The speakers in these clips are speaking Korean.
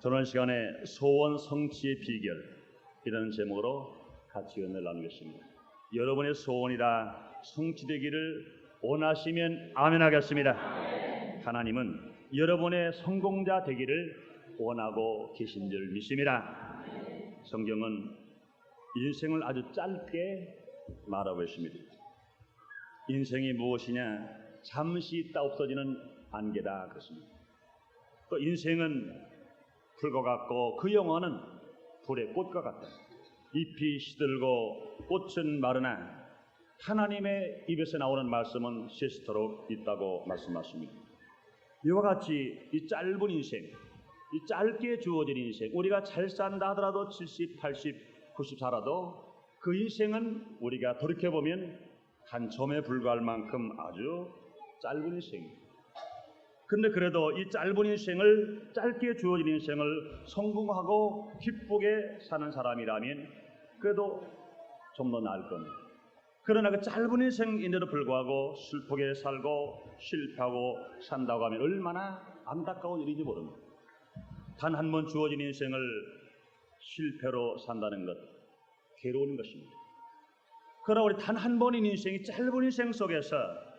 오늘 시간에 소원 성취의 비결 이라는 제목으로 같이 은혜를 나누겠습니다. 여러분의 소원이 다 성취되기를 원하시면 아멘 하겠습니다. 하나님은 여러분의 성공자 되기를 원하고 계신 줄 믿습니다. 성경은 인생을 아주 짧게 말하고 있습니다. 인생이 무엇이냐? 잠시 있다 없어지는 안개다 그렇습니다. 또 인생은 풀과 같고 그 영혼은 불의 꽃과 같다. 잎이 시들고 꽃은 마르나 하나님의 입에서 나오는 말씀은 쇠스토록 있다고 말씀하십니다. 이와 같이 이 짧은 인생, 이 짧게 주어진 인생, 우리가 잘 산다 하더라도 70, 80, 90 살아도 그 인생은 우리가 돌이켜보면 단점에 불과할 만큼 아주 짧은 인생입니다. 근데 그래도 이 짧은 인생을, 짧게 주어진 인생을 성공하고 기쁘게 사는 사람이라면 그래도 좀 더 나을 겁니다. 그러나 그 짧은 인생인데도 불구하고 슬프게 살고 실패하고 산다고 하면 얼마나 안타까운 일인지 모릅니다. 단 한 번 주어진 인생을 실패로 산다는 것, 괴로운 것입니다. 그러나 우리 단 한 번인 인생이 짧은 인생 속에서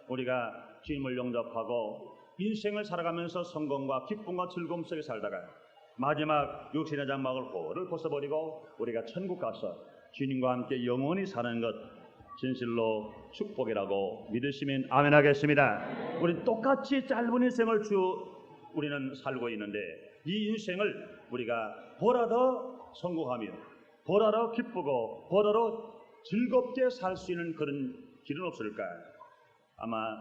우리가 주님을 영접하고 인생을 살아가면서 성공과 기쁨과 즐거움 속에 살다가 마지막 육신의 장막을 호를 벗어버리고 우리가 천국 가서 주님과 함께 영원히 사는 것 진실로 축복이라고 믿으시면 아멘 하겠습니다. 우리 똑같이 짧은 인생을 우리는 살고 있는데 이 인생을 우리가 보다 더 성공하며 보다 더 기쁘고 보다 더 즐겁게 살 수 있는 그런 길은 없을까? 아마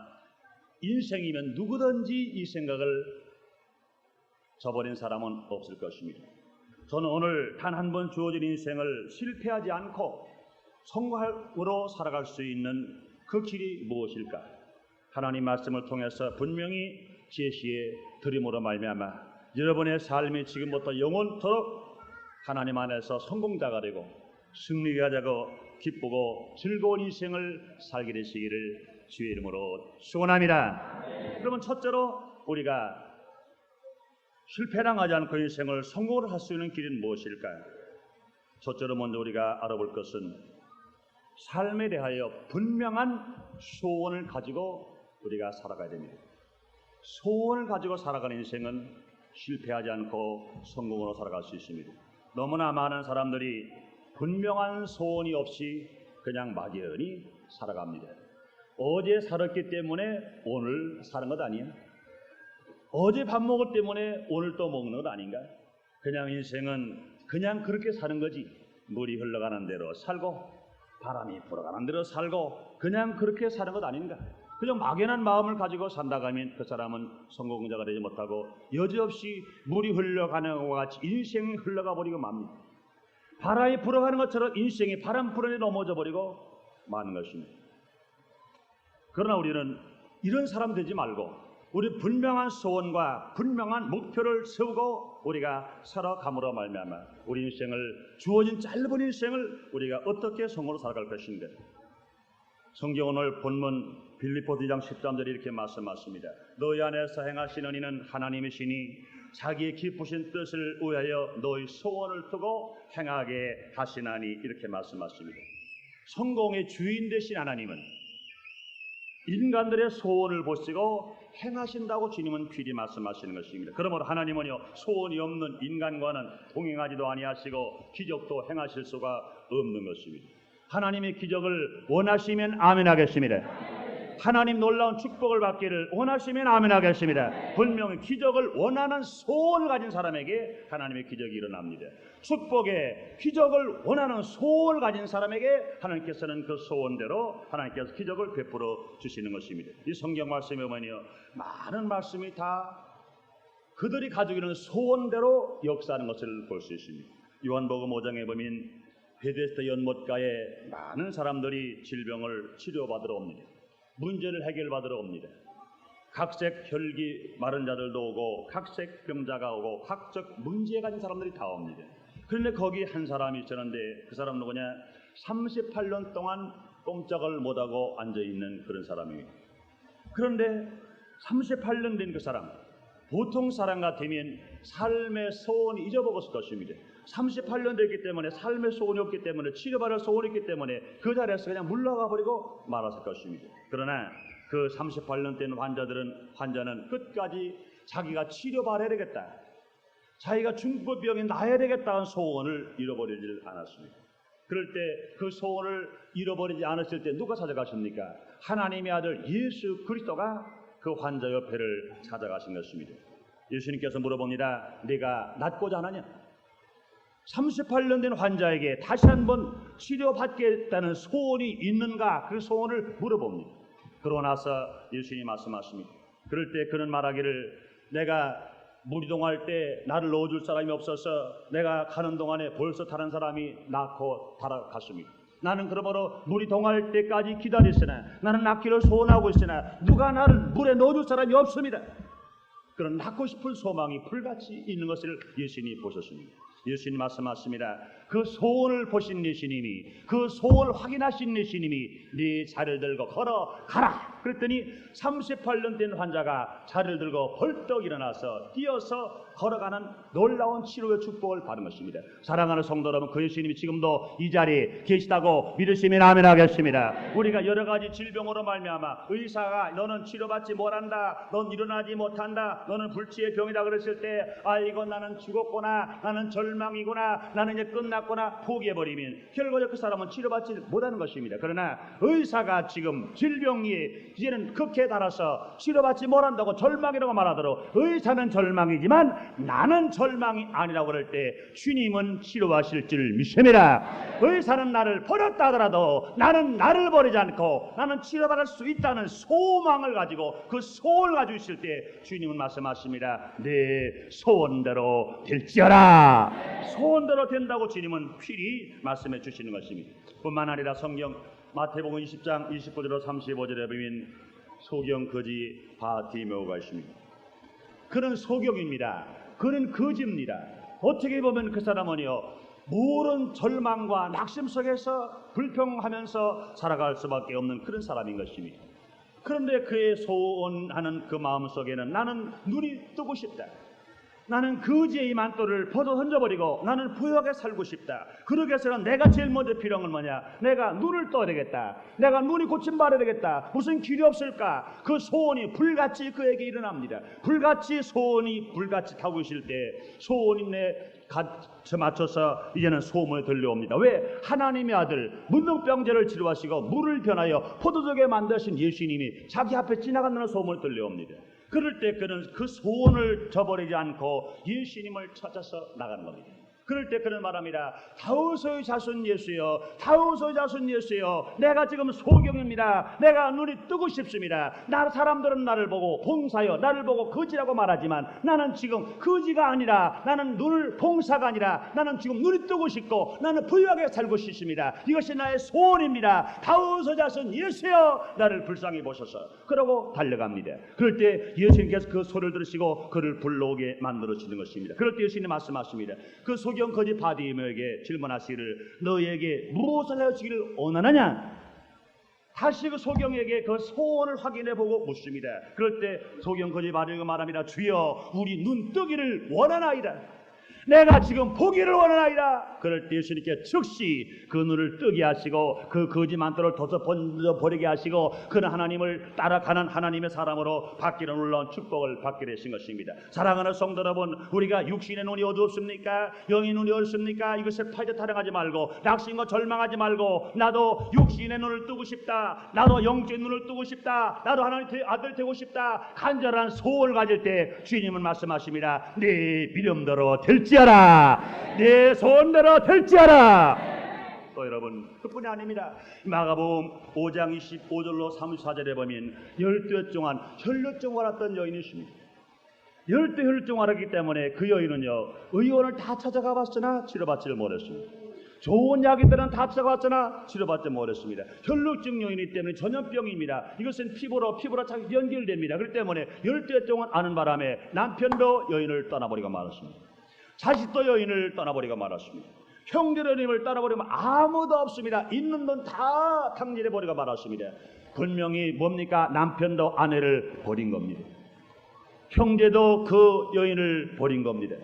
인생이면 누구든지 이 생각을 저버린 사람은 없을 것입니다. 저는 오늘 단 한 번 주어진 인생을 실패하지 않고 성공으로 살아갈 수 있는 그 길이 무엇일까? 하나님 말씀을 통해서 분명히 제시해 드림으로 말미암아 여러분의 삶이 지금부터 영원토록 하나님 안에서 성공자가 되고 승리가 되고 기쁘고 즐거운 인생을 살게 되시기를 주의 이름으로 축원합니다. 그러면 첫째로 우리가 실패당하지 않고 인생을 성공을 할 수 있는 길은 무엇일까요? 첫째로 먼저 우리가 알아볼 것은 삶에 대하여 분명한 소원을 가지고 우리가 살아가야 됩니다. 소원을 가지고 살아가는 인생은 실패하지 않고 성공으로 살아갈 수 있습니다. 너무나 많은 사람들이 분명한 소원이 없이 그냥 막연히 살아갑니다. 어제 살았기 때문에 오늘 사는 것 아니야? 어제 밥 먹을 때문에 오늘 또 먹는 것 아닌가? 그냥 인생은 그냥 그렇게 사는 거지. 물이 흘러가는 대로 살고 바람이 불어가는 대로 살고 그냥 그렇게 사는 것 아닌가? 그냥 막연한 마음을 가지고 산다고 하면 그 사람은 성공자가 되지 못하고 여지없이 물이 흘러가는 것과 같이 인생이 흘러가 버리고 맙니다. 바람이 불어가는 것처럼 인생이 바람 불어에 넘어져 버리고 마는 것입니다. 그러나 우리는 이런 사람 되지 말고 우리 분명한 소원과 분명한 목표를 세우고 우리가 살아감으로 말미암아 우리 인생을 주어진 짧은 인생을 우리가 어떻게 성공으로 살아갈 것인가? 성경 오늘 본문 빌립보서 2장 13절에 이렇게 말씀하십니다. 너희 안에서 행하시는 이는 하나님이시니 자기의 기쁘신 뜻을 위하여 너희 소원을 두고 행하게 하시나니 이렇게 말씀하십니다. 성공의 주인 되신 하나님은 인간들의 소원을 보시고 행하신다고 주님은 귀히 말씀하시는 것입니다. 그러므로 하나님은요 소원이 없는 인간과는 동행하지도 아니하시고 기적도 행하실 수가 없는 것입니다. 하나님의 기적을 원하시면 아멘 하겠습니다. 하나님 놀라운 축복을 받기를 원하시면 아멘 하겠습니다. 분명히 기적을 원하는 소원을 가진 사람에게 하나님의 기적이 일어납니다. 축복의 기적을 원하는 소원을 가진 사람에게 하나님께서는 그 소원대로 하나님께서 기적을 베풀어 주시는 것입니다. 이 성경 말씀에 보면요 많은 말씀이 다 그들이 가지고 있는 소원대로 역사하는 것을 볼 수 있습니다. 요한복음 5장에 보면 베데스다 연못가에 많은 사람들이 질병을 치료받으러 옵니다. 문제를 해결받으러 옵니다. 각색 혈기 마른 자들도 오고 각색 병자가 오고 각적 문제 가진 사람들이 다 옵니다. 그런데 거기 한 사람이 있었는데 그 사람 누구냐? 38년 동안 꼼짝을 못하고 앉아있는 그런 사람이에요. 그런데 38년 된 그 사람, 보통 사람 같으면 삶의 소원이 잊어먹었을 것입니다. 38년 됐기 때문에 삶의 소원이 없기 때문에 치료받을 소원이 있기 때문에 그 자리에서 그냥 물러가 버리고 말았을 것입니다. 그러나 그 38년 된 환자는 끝까지 자기가 치료받아야 되겠다, 자기가 중풍병이 나아야 되겠다는 소원을 잃어버리질 않았습니다. 그럴 때 그 소원을 잃어버리지 않았을 때 누가 찾아가십니까? 하나님의 아들 예수 그리스도가 그 환자 옆에를 찾아가신 것입니다. 예수님께서 물어봅니다. 네가 낫고자 하느냐? 38년 된 환자에게 다시 한번 치료받겠다는 소원이 있는가? 그 소원을 물어봅니다. 그러고 나서 예수님이 말씀하십니다. 그럴 때 그는 말하기를, 내가 무리동할 때 나를 넣어줄 사람이 없어서 내가 가는 동안에 벌써 다른 사람이 낳고 달아갔습니다. 나는 그러므로 물이 동할 때까지 기다렸으나 나는 낳기를 소원하고 있으나 누가 나를 물에 넣어줄 사람이 없습니다. 그런 낳고 싶은 소망이 불같이 있는 것을 예수님이 보셨습니다. 예수님 말씀하십니다. 그 소원을 보신 예수님이, 그 소원을 확인하신 예수님이 네 자리를 들고 걸어가라 그랬더니 38년 된 환자가 자리를 들고 벌떡 일어나서 뛰어서 걸어가는 놀라운 치료의 축복을 받은 것입니다. 사랑하는 성도 여러분, 그 예수님이 지금도 이 자리에 계시다고 믿으시면 아멘 하겠습니다. 우리가 여러 가지 질병으로 말미암아 의사가 너는 치료받지 못한다, 넌 일어나지 못한다, 너는 불치의 병이다 그랬을 때 아이고 나는 죽었구나, 나는 절망이구나, 나는 이제 끝났구나 포기해버리면 결국에 그 사람은 치료받지 못하는 것입니다. 그러나 의사가 지금 질병이 이제는 극해에 달아서 치료받지 못한다고 절망이라고 말하도록 의사는 절망이지만 나는 절망이 아니라고 그럴 때 주님은 치료하실 줄 믿습니다. 의사는 나를 버렸다 하더라도 나는 나를 버리지 않고 나는 치료받을 수 있다는 소망을 가지고 그 소원을 가지고 있을 때 주님은 말씀하십니다. 내 소원대로 될지어라. 소원대로 된다고 주님은 필히 말씀해 주시는 것입니다. 뿐만 아니라 성경 마태복음 20장 29절로 35절에 보면 소경 거지 바티메오가 있습니다. 그는 소경입니다. 그는 거지입니다. 어떻게 보면 그 사람은요, 모든 절망과 낙심 속에서 불평하면서 살아갈 수밖에 없는 그런 사람인 것입니다. 그런데 그의 소원하는 그 마음 속에는 나는 눈이 뜨고 싶다, 나는 거지의 만토를 벗어 던져버리고 나는 부유하게 살고 싶다. 그러기 위해서는 내가 제일 먼저 필요한 건 뭐냐? 내가 눈을 떠야 되겠다, 내가 눈이 고침받아야 되겠다. 무슨 길이 없을까? 그 소원이 불같이 그에게 일어납니다. 불같이 소원이 불같이 타고 있을 때 소원이 내 gat에 맞춰서 이제는 소문이 들려옵니다. 왜? 하나님의 아들 문둥병자를 치료하시고 물을 변하여 포도주게 만드신 예수님이 자기 앞에 지나간다는 소문이 들려옵니다. 그럴 때 그는 그 소원을 저버리지 않고 예수님을 찾아서 나가는 겁니다. 그럴 때 그는 말합니다. 다윗의 자손 예수여, 다윗의 자손 예수여, 내가 지금 소경입니다. 내가 눈이 뜨고 싶습니다. 사람들은 나를 보고 봉사여, 나를 보고 거지라고 말하지만 나는 지금 거지가 아니라, 나는 눈을 봉사가 아니라 나는 지금 눈이 뜨고 싶고 나는 부유하게 살고 싶습니다. 이것이 나의 소원입니다. 다윗의 자손 예수여, 나를 불쌍히 보셔서. 그러고 달려갑니다. 그럴 때 예수님께서 그 소리를 들으시고 그를 불러오게 만들어주는 것입니다. 그럴 때 예수님이 말씀하십니다. 그 소경 거지 바디메오에게 질문하시기를, 너에게 무엇을 하여 주기를 원하느냐? 다시 그 소경에게 그 소원을 확인해보고 묻습니다. 그럴 때 소경 거지 바디메오가 말합니다. 주여, 우리 눈 뜨기를 원하나이다. 내가 지금 보기를 원하나이다. 그럴 때 예수님께 즉시 그 눈을 뜨게 하시고 그 거지 만토를 던져버리게 하시고 그는 하나님을 따라가는 하나님의 사람으로 받기를 놀라운 축복을 받게 되신 것입니다. 사랑하는 성도 여러분, 우리가 육신의 눈이 어두웠습니까? 영의 눈이 어둡습니까? 이것을 팔자 타령하지 말고 낙심과 절망하지 말고 나도 육신의 눈을 뜨고 싶다, 나도 영적인 눈을 뜨고 싶다, 나도 하나님의 아들 되고 싶다, 간절한 소원을 가질 때 주님은 말씀하십니다. 네 믿음대로 될지어라, 내 소원대로 될지어라. 또 여러분, 그뿐이 아닙니다. 마가복음 5장 25절로 34절에 보면 12해 동안 혈루증 앓았던 여인이 있습니다. 12 혈루증 앓았기 때문에 그 여인은요, 의원을 다 찾아가 봤으나 치료받지를 못했습니다. 좋은 약이들은 다 찾아봤으나 치료받지 못했습니다. 혈루증 여인이기 때문에 전염병입니다. 이것은 피부로 잘 연결됩니다. 그렇기 때문에 12해 동안 앓는 바람에 남편도 여인을 떠나버리고 말았습니다. 자식도 여인을 떠나버리고 말았습니다. 형제님을 따라버리면 아무도 없습니다. 있는 돈 다 탕진해버리고 말았습니다. 분명히 뭡니까? 남편도 아내를 버린 겁니다. 형제도 그 여인을 버린 겁니다.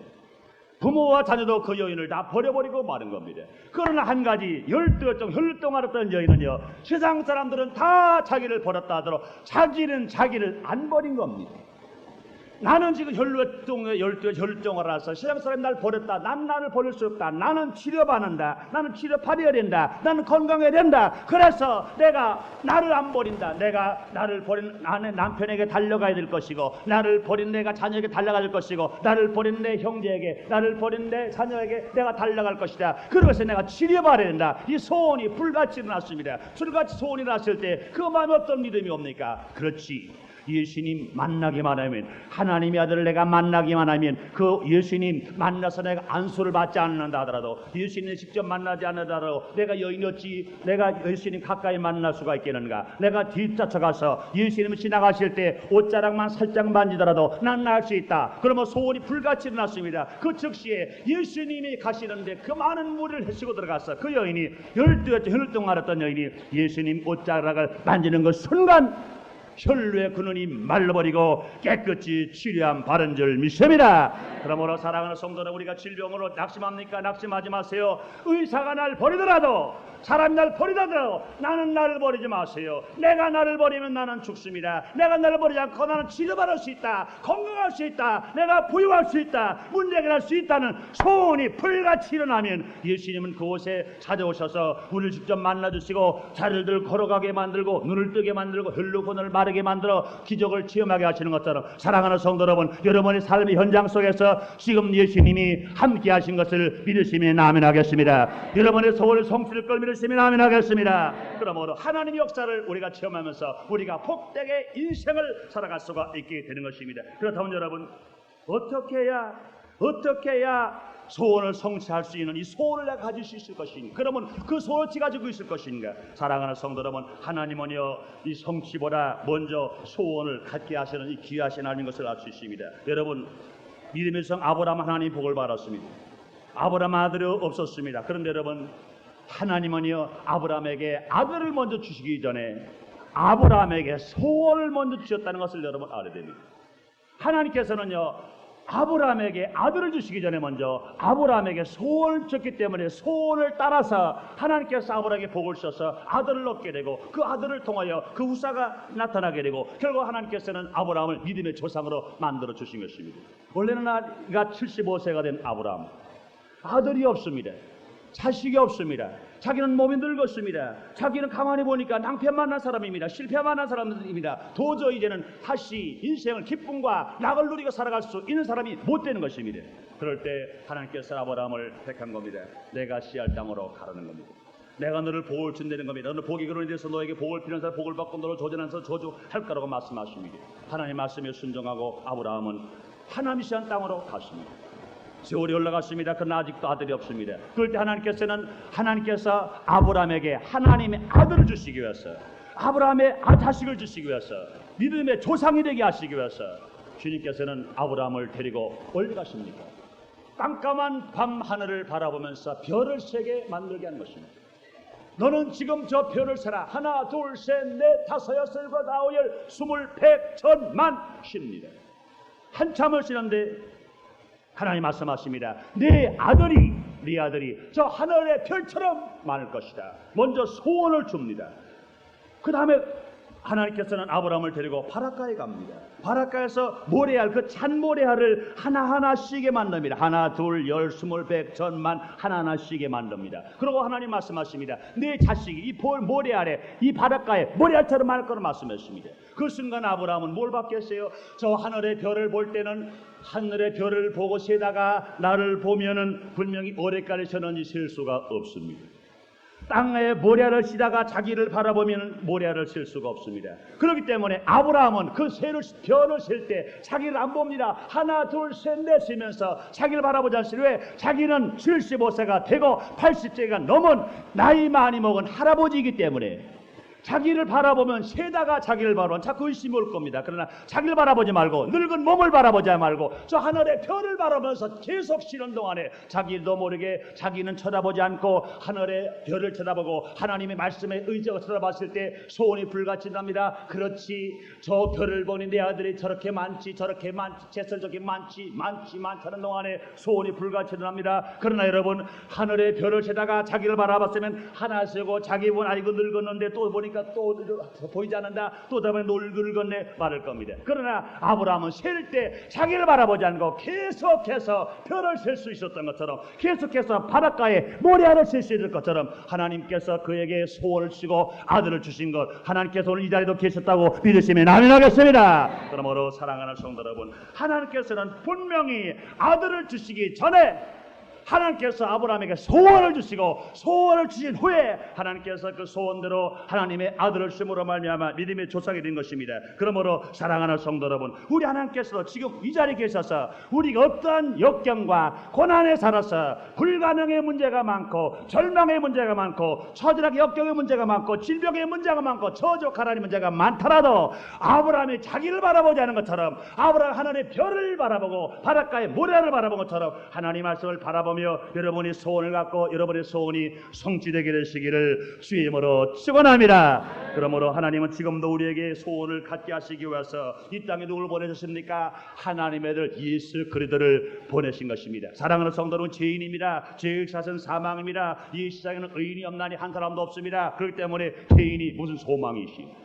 부모와 자녀도 그 여인을 다 버려버리고 마는 겁니다. 그러나 한 가지, 12종 혈통하였던 여인은요, 세상 사람들은 다 자기를 버렸다 하더라도 자기는 자기를 안 버린 겁니다. 나는 지금 혈통을 해서 세상 사람이 날 버렸다. 난 나를 버릴 수 없다. 나는 치료받는다. 나는 치료받아야 된다. 나는 건강해야 된다. 그래서 내가 나를 안 버린다. 내가 나를 버린 아내 남편에게 달려가야 될 것이고, 나를 버린 내가 자녀에게 달려가야 될 것이고, 나를 버린 내 형제에게, 나를 버린 내 자녀에게 내가 달려갈 것이다. 그것에 내가 치료받아야 된다. 이 소원이 불같이 일어났습니다. 불같이 소원이 났을 때 그 마음에 어떤 믿음이 옵니까? 그렇지. 예수님 만나기만 하면, 하나님의 아들을 내가 만나기만 하면, 그 예수님 만나서 내가 안수를 받지 않는다 하더라도, 예수님을 직접 만나지 않는다더라도 내가 여인이었지 내가 예수님 가까이 만날 수가 있겠는가? 내가 뒤쫓아가서 예수님을 지나가실 때 옷자락만 살짝 만지더라도 난 나을 수 있다. 그러면 소원이 불같이 일어났습니다. 그 즉시에 예수님이 가시는데 그 많은 무리를 헤치고 들어가서 그 여인이 12여 혈통 알았던 여인이 예수님 옷자락을 만지는 그 순간 혈루의 근원이 말라버리고 깨끗이 치료한 바른 줄 믿습니다. 그러므로 사랑하는 성도는 우리가 질병으로 낙심합니까? 낙심하지 마세요. 의사가 날 버리더라도, 사람이 날 버리더라도 나는 나를 버리지 마세요. 내가 나를 버리면 나는 죽습니다. 내가 나를 버리지 않고 나는 치료받을 수 있다. 건강할 수 있다. 내가 부유할 수 있다. 문제 해결할 수 있다는 소원이 불같이 일어나면 예수님은 그곳에 찾아오셔서 우리를 직접 만나주시고 자리를 걸어가게 만들고 눈을 뜨게 만들고 혈루근을 마르게 만들어 기적을 체험하게 하시는 것처럼, 사랑하는 성도 여러분, 여러분의 삶의 현장 속에서 지금 예수님이 함께 하신 것을 믿으시면 아멘 하겠습니다. 여러분의 소원을 성취될 걸 믿으시면 아멘 하겠습니다. 그러므로 하나님의 역사를 우리가 체험하면서 우리가 복되게 인생을 살아갈 수가 있게 되는 것입니다. 그렇다면 여러분, 어떻게 해야 소원을 성취할 수 있는 이 소원을 내가 가질 수 있을 것인가? 그러면 그 소원을 가지고 있을 것인가? 사랑하는 성도 여러분, 하나님은요 이 성취보다 먼저 소원을 갖게 하시는 이 귀하신 하나님인 것을 알 수 있습니다. 여러분, 믿음의 성 아브라함 하나님 복을 받았습니다. 아브라함 아들이 없었습니다. 그런데 여러분, 하나님은요 아브라함에게 아들을 먼저 주시기 전에 아브라함에게 소원을 먼저 주셨다는 것을 여러분 알아야 됩니다. 하나님께서는요 아브라함에게 아들을 주시기 전에 먼저 아브라함에게 소원을 주셨기 때문에 소원을 따라서 하나님께서 아브라함에게 복을 주셔서 아들을 얻게 되고, 그 아들을 통하여 그 후사가 나타나게 되고, 결국 하나님께서는 아브라함을 믿음의 조상으로 만들어 주신 것입니다. 원래는 나이가 75세가 된 아브라함, 아들이 없습니다. 자식이 없습니다. 자기는 몸이 늙었습니다. 자기는 가만히 보니까 낭패 만난 사람입니다. 실패 만난 사람입니다. 도저히 이제는 다시 인생을 기쁨과 낙을 누리고 살아갈 수 있는 사람이 못 되는 것입니다. 그럴 때 하나님께서 아브라함을 택한 겁니다. 내가 씨할 땅으로 가라는 겁니다. 내가 너를 복을 준다는 겁니다. 너는 복이 그러니 대해서 너에게 복을 필요한 사람 복을 받고 너를 조전해서 저주할 거라고 말씀하십니다. 하나님 말씀에 순종하고 아브라함은 하나님이 씨한 땅으로 갔습니다. 세월이 올라갔습니다. 그러나 아직도 아들이 없습니다. 그럴 때 하나님께서 아브라함에게 하나님의 아들을 주시기 위해서, 아브라함의 자식을 주시기 위해서, 믿음의 조상이 되게 하시기 위해서 주님께서는 아브라함을 데리고 어디 가십니까? 깜깜한 밤 하늘을 바라보면서 별을 세게 만들게 하는 것입니다. 너는 지금 저 별을 세라. 하나, 둘, 셋, 넷, 다섯, 여섯, 일곱, 아홉, 열, 스물, 백, 천, 만 쉽니다. 한참을 쉬는데 하나님 말씀하십니다. 네 아들이 저 하늘의 별처럼 많을 것이다. 먼저 소원을 줍니다. 그 다음에 하나님께서는 아브라함을 데리고 바라까에 갑니다. 바라까에서 모래알, 그 찬 모래알을 하나하나씩에 만듭니다. 하나, 둘, 열, 스물, 백, 천만 하나하나씩에 만듭니다. 그리고 하나님 말씀하십니다. 네 자식이 이 모래알에, 이 바라까에 모래알처럼 많을 거로 말씀하십니다. 그 순간 아브라함은 뭘 받겠어요? 저 하늘의 별을 볼 때는 하늘의 별을 보고 세다가 나를 보면은 분명히 오래까지 셨는지 셀 수가 없습니다. 땅에 모래알을 치다가 자기를 바라보면 모래알을 셀 수가 없습니다. 그렇기 때문에 아브라함은 그 별을 셀 때 자기를 안 봅니다. 하나, 둘, 셋, 넷 세면서 자기를 바라보지 않습니다. 왜? 자기는 75세가 되고 80세가 넘은 나이 많이 먹은 할아버지이기 때문에 자기를 바라보면 세다가 자기를 바라보면 자꾸 의심이 올 겁니다. 그러나 자기를 바라보지 말고 늙은 몸을 바라보지 말고 저 하늘의 별을 바라보면서 계속 쉬는 동안에 자기도 모르게 자기는 쳐다보지 않고 하늘의 별을 쳐다보고 하나님의 말씀에 의지하고 쳐다봤을 때 소원이 불같이 납니다. 그렇지, 저 별을 보니 내 아들이 저렇게 많지 저렇게 많지 제설 저렇게 많다는 동안에 소원이 불같이 납니다. 그러나 여러분, 하늘의 별을 세다가 자기를 바라봤으면 하나 세고 자기 보니 아이고 늙었는데 또 보니까 또 보이지 않는다, 또 다음에 늙었네 말할 겁니다. 그러나 아브라함은 셀 때 자기를 바라보지 않고 계속해서 별을 셀 수 있었던 것처럼, 계속해서 바닷가에 모래알을 셀 수 있을 것처럼 하나님께서 그에게 소원을 주시고 아들을 주신 것, 하나님께서 오늘 이 자리도 계셨다고 믿으시면 아멘 하겠습니다. 그러므로 사랑하는 성도 여러분, 하나님께서는 분명히 아들을 주시기 전에 하나님께서 아브라함에게 소원을 주시고 소원을 주신 후에 하나님께서 그 소원대로 하나님의 아들을 주심으로 말미암아 믿음의 조상이 된 것입니다. 그러므로 사랑하는 성도 여러분, 우리 하나님께서 지금 이 자리에 계셔서 우리가 어떠한 역경과 고난에 살아서 불가능의 문제가 많고 절망의 문제가 많고 처절하게 역경의 문제가 많고 질병의 문제가 많고 저주하라는 문제가 많더라도 아브라함이 자기를 바라보지 않은 것처럼, 아브라함 하나님의 별을 바라보고 바닷가의 모래를 바라본 것처럼 하나님 말씀을 바라보며 여러분이 소원을 갖고 여러분의 소원이 성취되게 되시기를 주의 이름으로 축원합니다. 그러므로 하나님은 지금도 우리에게 소원을 갖게 하시기 위해서 이 땅에 누굴 보내셨습니까? 하나님의 아들 예수 그리스도를 보내신 것입니다. 사랑하는 성도는 죄인입니다. 죄의 샷은 사망입니다. 이 세상에는 의인이 없나니 한 사람도 없습니다. 그렇기 때문에 죄인이 무슨 소망이십니까?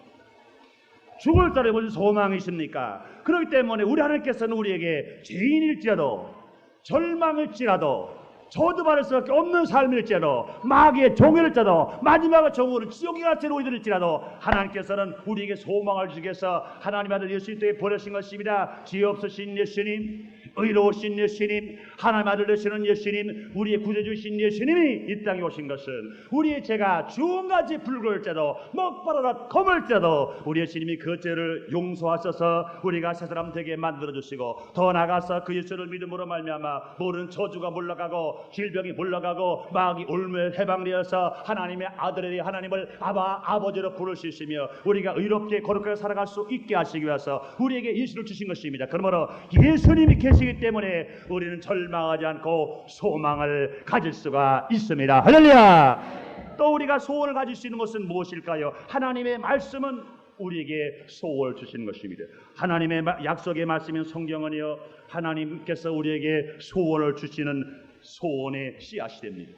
죽을 자에 무슨 소망이십니까? 그렇기 때문에 우리 하나님께서는 우리에게 죄인일지라도 절망일지라도 저주받을 수밖에 없는 삶일지라도 마귀의 종일지라도 마지막의 종으로 지옥에 갈 죄로 이르릴지라도 하나님께서는 우리에게 소망을 주기 위해서 하나님의 아들 예수 그리스도에 보내신 것입니다. 죄 없으신 예수님, 의로우신 예수님, 하나님 아들 되시는 예수님, 우리의 구주주신 예수님이 이 땅에 오신 것은 우리의 죄가 주음같이 붉을지라도 먹바라라 검을지라도 우리 예수님이 그 죄를 용서하셔서 우리가 새 사람 되게 만들어주시고 더 나아가서 그 예수를 믿음으로 말미암아 모든 저주가 물러가고 질병이 물러가고 마귀 울며 해방되어서 하나님의 아들이 하나님을 아버지로 부를 수 있으며 우리가 의롭게 거룩하게 살아갈 수 있게 하시기 위해서 우리에게 예수를 주신 것입니다. 그러므로 예수님이 계시기 때문에 우리는 절망하지 않고 소망을 가질 수가 있습니다. 할렐루야. 또 우리가 소원을 가질 수 있는 것은 무엇일까요? 하나님의 말씀은 우리에게 소원을 주시는 것입니다. 하나님의 약속의 말씀인 성경은요, 하나님께서 우리에게 소원을 주시는 소원의 씨앗이 됩니다.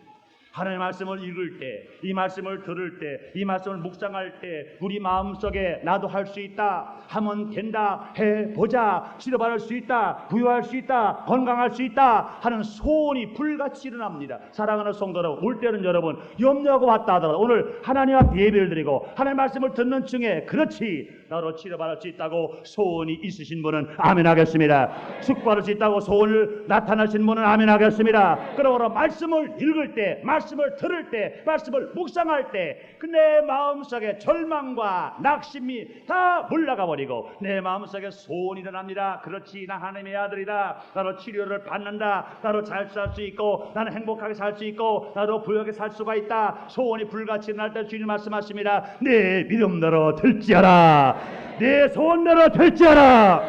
하나님의 말씀을 읽을 때, 이 말씀을 들을 때, 이 말씀을 묵상할 때 우리 마음속에 나도 할 수 있다, 하면 된다, 해보자, 치료받을 수 있다, 부유할 수 있다, 건강할 수 있다 하는 소원이 불같이 일어납니다. 사랑하는 성도 여러분, 올 때는 여러분 염려하고 왔다 하더라도 오늘 하나님 앞에 예배를 드리고 하나님의 말씀을 듣는 중에 그렇지, 나로 치료받을 수 있다고 소원이 있으신 분은 아멘 하겠습니다. 축복받을 수 있다고 소원을 나타나신 분은 아멘 하겠습니다. 그러므로 말씀을 읽을 때, 말씀을 들을 때, 말씀을 묵상할 때 내 마음속에 절망과 낙심이 다 물러가 버리고 내 마음속에 소원이 일어납니다. 그렇지, 나 하나님의 아들이다, 나로 치료를 받는다, 나로 잘 살 수 있고 나는 행복하게 살 수 있고 나로 부유하게 살 수가 있다. 소원이 불같이 날 때 주님 말씀하십니다. 내 믿음대로 될지어라, 내 소원대로 될지어라.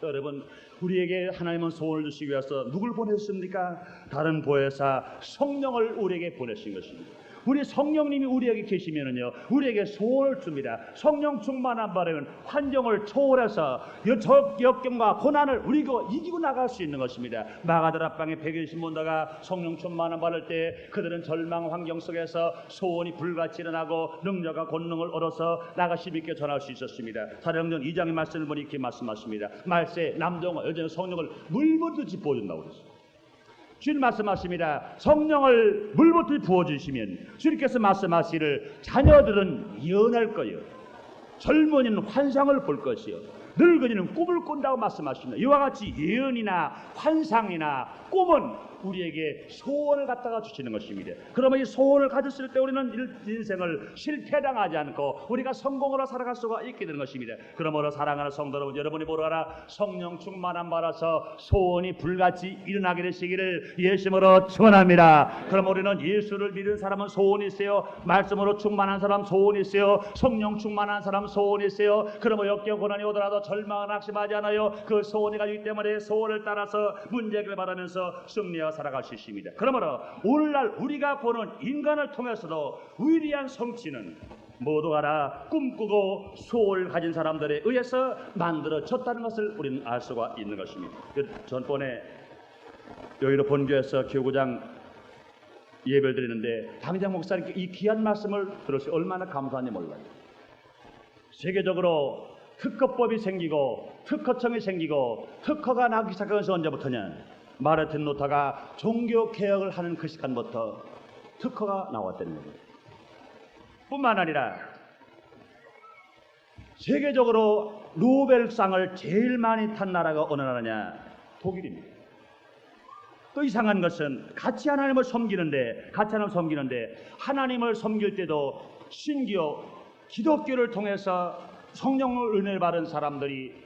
여러분, 우리에게 하나님은 소원을 주시기 위해서 누굴 보내셨습니까? 다른 보혜사 성령을 우리에게 보내신 것입니다. 우리 성령님이 우리에게 계시면은요, 우리에게 소원을 줍니다. 성령 충만한 바람은 환경을 초월해서 역경과 고난을 우리가 이기고 나갈 수 있는 것입니다. 마가들 앞방에 120 문다가 성령 충만한 바를 때 그들은 절망 환경 속에서 소원이 불같이 일어나고 능력과 권능을 얻어서 나가 힘있게 전할 수 있었습니다. 사도행전 2장의 말씀을 보니 이렇게 말씀하십니다. 말세 남자와 여자의 성령을 물붓듯이 부어준다고 그랬습니다. 주님 말씀하십니다. 성령을 물붓듯이 부어주시면 주님께서 말씀하시기를 자녀들은 예언할 거요, 젊은이는 환상을 볼 것이요, 늙은이는 꿈을 꾼다고 말씀하십니다. 이와 같이 예언이나 환상이나 꿈은 우리에게 소원을 갖다가 주시는 것입니다. 그러면 이 소원을 가졌을 때 우리는 인생을 실패당하지 않고 우리가 성공으로 살아갈 수가 있게 되는 것입니다. 그러므로 사랑하는 성도 여러분, 여러분이 보러가라 성령 충만함 받아서 소원이 불같이 일어나게 되시기를 예수님으로 축원합니다. 그럼 우리는 예수를 믿은 사람은 소원이 있어요. 말씀으로 충만한 사람 소원이 있어요. 성령 충만한 사람 소원이 있어요. 그러면 역경 고난이 오더라도 절망은 낙심하지 않아요. 그 소원이 가지기 때문에 소원을 따라서 문제를 받으면서 승리하여 살아갈 수 있습니다. 그러므로 오늘날 우리가 보는 인간을 통해서도 위대한 성취는 모두 알아 꿈꾸고 소원을 가진 사람들에 의해서 만들어졌다는 것을 우리는 알 수가 있는 것입니다. 전번에 여의도 본교에서 교구장 예배를 드리는데 당장 목사님께 이 귀한 말씀을 들었을 때 얼마나 감사한지 몰라요. 세계적으로 특허법이 생기고 특허청이 생기고 특허가 나기 시작한 것은 언제부터냐? 마르틴 루터가 종교개혁을 하는 그 시간부터 특허가 나왔다는 거예요. 뿐만 아니라 세계적으로 노벨상을 제일 많이 탄 나라가 어느 나라냐? 독일입니다. 또 이상한 것은 같이 하나님을 섬기는데 하나님을 섬길 때도 신기어 기독교를 통해서 성령을 은혜를 받은 사람들이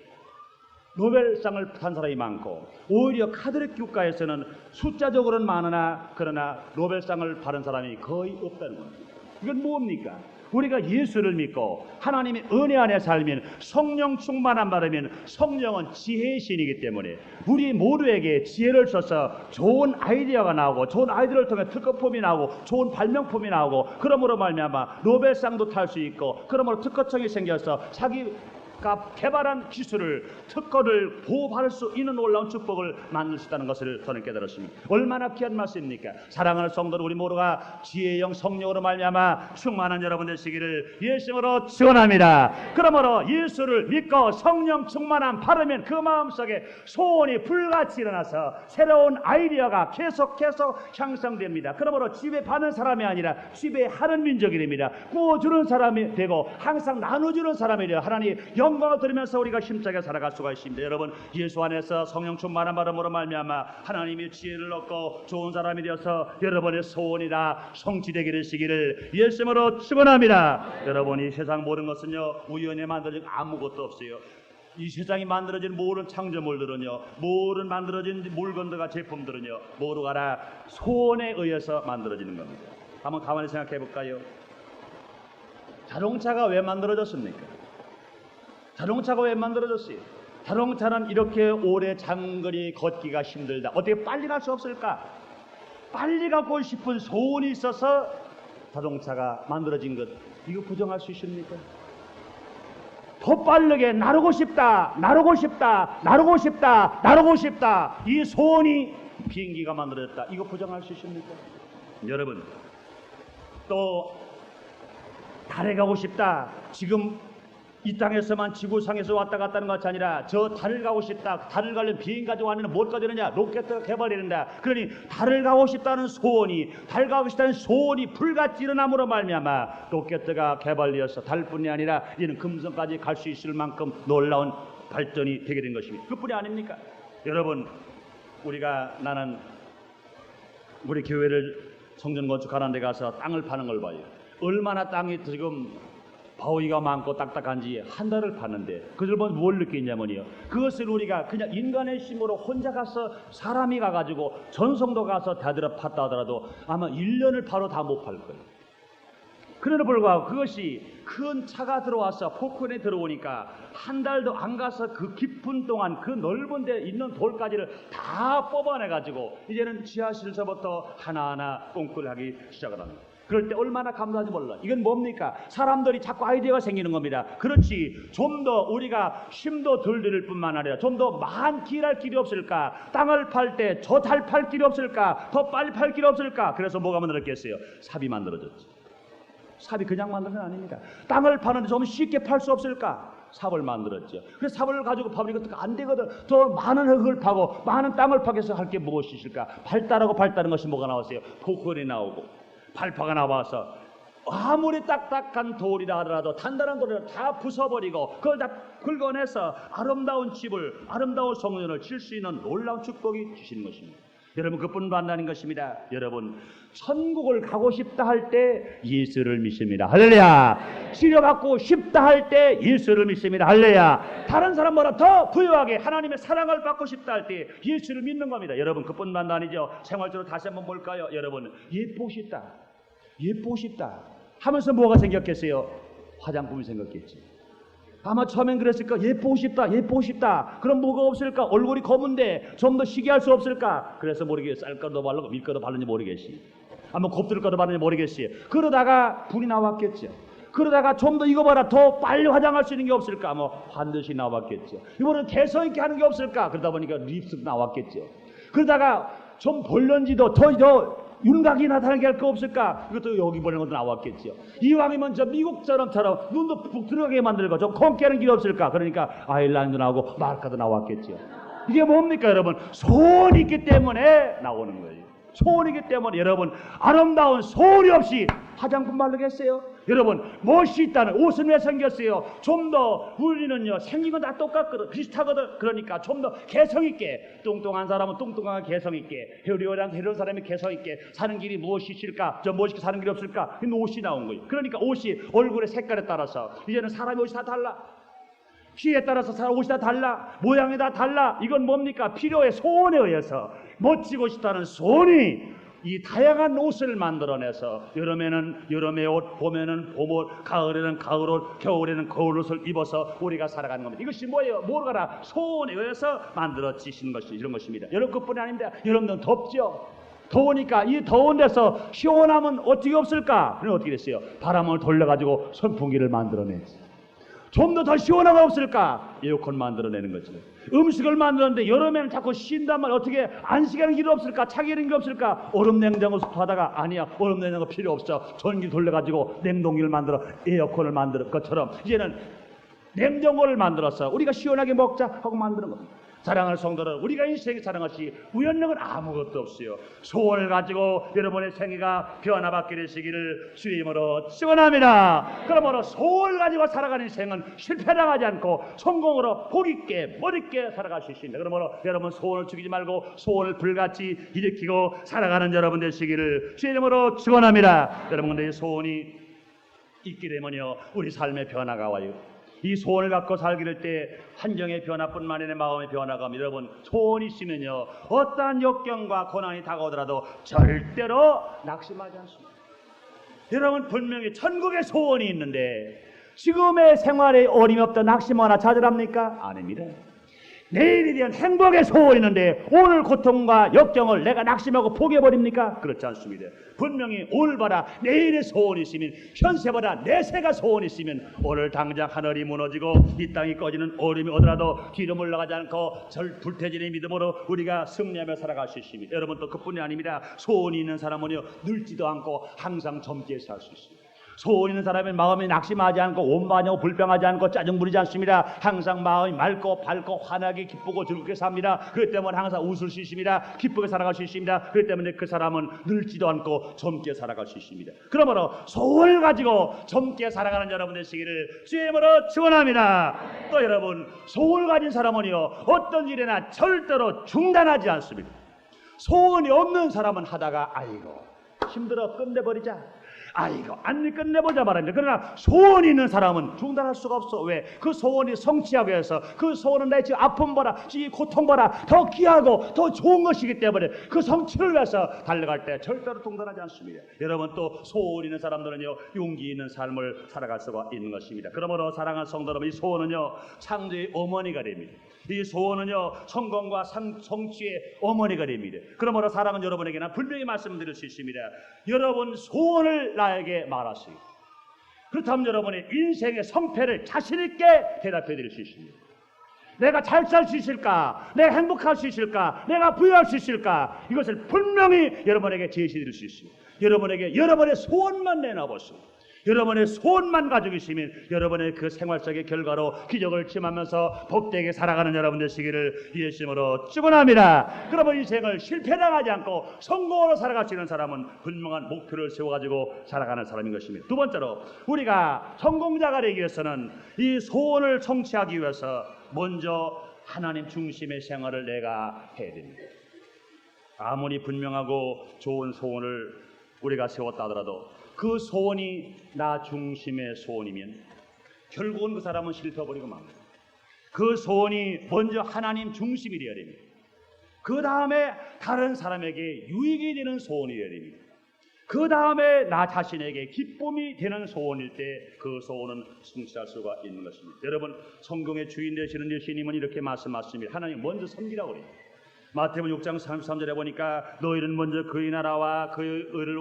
노벨상을 탄 사람이 많고 오히려 카톨릭 국가에서는 숫자적으로는 많으나 그러나 노벨상을 받은 사람이 거의 없다는 겁니다. 이건 뭡니까? 우리가 예수를 믿고 하나님의 은혜 안에 살면 성령 충만함 받으면 성령은 지혜의 신이기 때문에 우리 모두에게 지혜를 써서 좋은 아이디어가 나오고 좋은 아이디어를 통해 특허품이 나오고 좋은 발명품이 나오고 그러므로 말미암아 노벨상도 탈 수 있고 그러므로 특허청이 생겨서 자기가 개발한 기술을 특허를 보호받을 수 있는 놀라운 축복을 만들 수 있다는 것을 저는 깨달았습니다. 얼마나 귀한 말씀입니까? 사랑하는 성도들 우리 모두가 지혜의 영 성령으로 말미암아 충만한 여러분 되시기를 예수님으로 축원합니다. 그러므로 예수를 믿고 성령 충만함 받으면 그 마음속에 소원이 불같이 일어나서 새로운 아이디어가 계속 향상됩니다. 그러므로 지배받는 사람이 아니라 지배하는 민족이 됩니다. 구워주는 사람이 되고 항상 나눠주는 사람이 되어 하나님 영광을 드리면서 우리가 힘차게 살아갈 수가 있습니다. 여러분 예수 안에서 성령 충만한 바람으로 말미암아 하나님의 지혜를 얻고 좋은 사람이 되어서 여러분의 소원이 다 성취되게 되시기를 예수님으로 축원합니다. 여러분이 세상 모든 것은요 우연히 만들어진 아무것도 없어요. 이 세상이 만들어진 모든 창조물들은요 모든 만들어진 물건들과 제품들은요 모두가 다 소원에 의해서 만들어지는 겁니다. 한번 가만히 생각해 볼까요? 자동차가 왜 만들어졌습니까? 자동차가 왜 만들어졌어요? 자동차는 이렇게 오래 장거리 걷기가 힘들다. 어떻게 빨리 갈 수 없을까? 빨리 가고 싶은 소원이 있어서 자동차가 만들어진 것. 이거 부정할 수 있습니까? 더 빠르게 나르고 싶다. 이 소원이 비행기가 만들어졌다. 이거 부정할 수 있습니까? 여러분 또 달에 가고 싶다. 지금 이 땅에서만 지구상에서 왔다 갔다 하는 것이 아니라 저 달을 가고 싶다. 달을 가려면 비행기 가지고 왔는데 뭘 가져오느냐? 로켓 개발이된다. 그러니 달을 가고 싶다는 소원이 불같이 일어남으로 말미암아 로켓가 개발되어서 달뿐이 아니라 이제는 금성까지 갈 수 있을 만큼 놀라운 발전이 되게 된 것입니다. 그뿐이 아닙니까? 여러분 나는 우리 교회를 성전 건축하는 데 가서 땅을 파는 걸 봐요. 얼마나 땅이 지금 바위가 많고 딱딱한지 한 달을 파는데 그들 보면 뭘 느끼냐면요 그것을 우리가 그냥 인간의 힘으로 혼자 가서 사람이 가가지고 전성도 가서 다들어 팠다 하더라도 아마 1년을 바로 다 못 팔 거예요. 그러나 불구하고 그것이 큰 차가 들어와서 포크론에 들어오니까 한 달도 안 가서 그 깊은 동안 그 넓은 데 있는 돌까지를 다 뽑아내가지고 이제는 지하실서부터 하나하나 꽁꾸를 하기 시작을 합니다. 그럴 때 얼마나 감사한지 몰라. 이건 뭡니까? 사람들이 자꾸 아이디어가 생기는 겁니다. 그렇지. 좀 더 우리가 힘도 덜 들일 뿐만 아니라 좀 더 많은 길할 길이 없을까? 땅을 팔 때 저 달 팔 길이 없을까? 더 빨리 팔 길이 없을까? 그래서 뭐가 만들었겠어요? 삽이 만들어졌지. 삽이 그냥 만든 건 아닙니다. 땅을 파는데 좀 쉽게 팔 수 없을까? 삽을 만들었죠. 그래서 삽을 가지고 파면 이것도 안 되거든. 더 많은 흙을 파고 많은 땅을 파기 위해서 할 게 무엇이 있을까? 발달하는 것이 뭐가 나왔어요? 포크론이 나오고 발파가 나와서 아무리 딱딱한 돌이라 하더라도 단단한 돌을 다 부숴버리고 그걸 다 긁어내서 아름다운 집을 아름다운 성전을 질 수 있는 놀라운 축복이 주시는 것입니다. 여러분 그뿐도 안다는 것입니다. 여러분 천국을 가고 싶다 할 때 예수를 믿습니다. 할렐루야. 치료받고 싶다 할 때 예수를 믿습니다. 할렐루야. 다른 사람보다 더 부유하게 하나님의 사랑을 받고 싶다 할 때 예수를 믿는 겁니다. 여러분 그뿐도 아니죠. 생활적으로 다시 한번 볼까요? 여러분 예쁘고 싶다, 예쁘고 싶다 하면서 뭐가 생겼겠어요? 화장품이 생겼겠지. 아마 처음엔 그랬을까? 예쁘고 싶다, 예쁘고 싶다. 그럼 뭐가 없을까? 얼굴이 검은데 좀 더 시기할 수 없을까? 그래서 모르겠어요. 쌀가루 바르고 밀가루 바르는지 모르겠지. 아마 곱들가루 바르는지 모르겠어요. 그러다가 분이 나왔겠죠. 그러다가 좀 더 이거 봐라, 더 빨리 화장할 수 있는 게 없을까? 뭐 반드시 나왔겠죠. 이번엔 개성 있게 하는 게 없을까? 그러다 보니까 립스틱 나왔겠죠. 그러다가 좀 볼런지도 더 윤곽이 나타나게 할 거 없을까? 이것도 여기 보는 것도 나왔겠죠. 이왕이면 저 미국 사람처럼 눈도 푹 들어가게 만들고 좀 검게 하는 길이 없을까? 그러니까 아이라인도 나오고 마스카도 나왔겠죠. 이게 뭡니까 여러분? 소원이 있기 때문에 나오는 거예요. 소원이기 때문에 여러분 아름다운 소원이 없이 화장품 바르겠어요? 여러분 멋이 있다는 옷은 왜 생겼어요? 좀 더 우리는요 생긴 건 다 똑같거든, 비슷하거든. 그러니까 좀 더 개성있게, 뚱뚱한 사람은 뚱뚱하게 개성있게, 헤어리어한 사람이 개성있게 사는 길이 무엇이 있을까? 저 멋있게 사는 길이 없을까? 옷이 나온 거예요. 그러니까 옷이 얼굴의 색깔에 따라서 이제는 사람의 옷이 다 달라. 키에 따라서 옷이 다 달라. 모양이 다 달라. 이건 뭡니까? 필요의 소원에 의해서 멋지고 싶다는 소원이 이 다양한 옷을 만들어내서 여름에는 여름의 옷, 봄에는 봄옷, 가을에는 가을옷, 겨울에는 겨울옷을 입어서 우리가 살아가는 겁니다. 이것이 뭐예요? 뭐가라? 소원에 의해서 만들어지신 것이 이런 것입니다. 여러분 그뿐이 아닙니다. 여러분들은 덥죠? 더우니까 이 더운 데서 시원하면 어떻게 없을까? 그럼 어떻게 됐어요? 바람을 돌려가지고 선풍기를 만들어내지. 좀 더 시원하가 없을까? 에어컨 만들어내는 거죠. 음식을 만들었는데 여름에는 자꾸 쉰단 말, 어떻게 안식하는 길이 없을까? 차게 하는 게 없을까? 얼음 냉장고 하다가 아니야, 얼음 냉장고 필요 없어. 전기 돌려가지고 냉동기를 만들어 에어컨을 만들 것처럼 이제는 냉장고를 만들어서 우리가 시원하게 먹자 하고 만드는 겁니다. 사랑하는 성도들, 우리가 인생에 사랑하시 우연한 건 아무것도 없어요. 소원을 가지고 여러분의 생애가 변화받게 되시기를 주임으로 축원합니다. 그러므로 소원을 가지고 살아가는 인생은 실패당하지 않고 성공으로 복있게 멋있게 살아갈 수 있습니다. 그러므로 여러분 소원을 죽이지 말고 소원을 불같이 일으키고 살아가는 여러분 되시기를 주임으로 축원합니다. 여러분 근데 이 소원이 있게 되면요 우리 삶의 변화가 와요. 이 소원을 갖고 살게 될 때 환경의 변화뿐만 아니라 마음의 변화가 옵니다. 여러분 소원이 있으면요 어떠한 역경과 고난이 다가오더라도 절대로 낙심하지 않습니다. 여러분 분명히 천국의 소원이 있는데 지금의 생활에 어림없다 낙심하거나 좌절합니까? 아닙니다. 내일에 대한 행복의 소원이 있는데 오늘 고통과 역경을 내가 낙심하고 포기해버립니까? 그렇지 않습니다. 분명히 오늘 봐라 내일의 소원이 있으면, 현세보다 내세가 소원이 있으면 오늘 당장 하늘이 무너지고 이 땅이 꺼지는 얼음이 오더라도 뒤로 물러가지 않고 불태진의 믿음으로 우리가 승리하며 살아갈 수 있습니다. 여러분 또 그뿐이 아닙니다. 소원이 있는 사람은요 늙지도 않고 항상 젊게 살 수 있습니다. 소원 있는 사람은 마음이 낙심하지 않고 원만하고 불평하지 않고 짜증 부리지 않습니다. 항상 마음이 맑고 밝고 환하게 기쁘고 즐겁게 삽니다. 그렇기 때문에 항상 웃을 수 있습니다. 기쁘게 살아갈 수 있습니다. 그렇기 때문에 그 사람은 늙지도 않고 젊게 살아갈 수 있습니다. 그러므로 소원을 가지고 젊게 살아가는 여러분 되시기를 주임으로 축원합니다. 또 여러분 소원을 가진 사람은요 어떤 일이나 절대로 중단하지 않습니다. 소원이 없는 사람은 하다가 아이고 힘들어 끝내버리자, 아이고 안 끝내보자 말합니다. 그러나 소원이 있는 사람은 중단할 수가 없어. 왜? 그 소원이 성취하기 위해서, 그 소원은 내 지금 아픔 보라, 이 고통 보라 더 귀하고 더 좋은 것이기 때문에 그 성취를 위해서 달려갈 때 절대로 중단하지 않습니다. 여러분 또 소원 있는 사람들은요 용기 있는 삶을 살아갈 수가 있는 것입니다. 그러므로 사랑하는 성도 여러분, 이 소원은요 창조의 어머니가 됩니다. 이 소원은요 성공과 성취의 어머니가 됩니다. 그러므로 사랑하는 여러분에게는 분명히 말씀드릴 수 있습니다. 여러분 소원을 나에게 말하세요. 그렇다면 여러분의 인생의 성패를 자신 있게 대답해 드릴 수 있습니다. 내가 잘 살 수 있을까? 내가 행복할 수 있을까? 내가 부유할 수 있을까? 이것을 분명히 여러분에게 제시해 드릴 수 있습니다. 여러분에게 여러분의 소원만 내놔보세요. 여러분의 소원만 가지고 있으면 여러분의 그 생활 속의 결과로 기적을 침하면서 복되게 살아가는 여러분 되시기를 예수님으로 축원합니다. 그러면 인생을 실패당하지 않고 성공으로 살아갈 수 있는 사람은 분명한 목표를 세워가지고 살아가는 사람인 것입니다. 두 번째로 우리가 성공자가 되기 위해서는 이 소원을 성취하기 위해서 먼저 하나님 중심의 생활을 내가 해야 됩니다. 아무리 분명하고 좋은 소원을 우리가 세웠다 하더라도 그 소원이 나 중심의 소원이면 결국은 그 사람은 실패버리고 맙니다. 그 소원이 먼저 하나님 중심이 되어야 됩니다. 그 다음에 다른 사람에게 유익이 되는 소원이 되어야 됩니다. 그 다음에 나 자신에게 기쁨이 되는 소원일 때 그 소원은 성취할 수가 있는 것입니다. 여러분, 성경의 주인 되시는 예수님은 이렇게 말씀하십니다. 하나님 먼저 섬기라고 그래요. 마태복음 6장 33절에 보니까 너희는 먼저 그의 나라와 그의 의를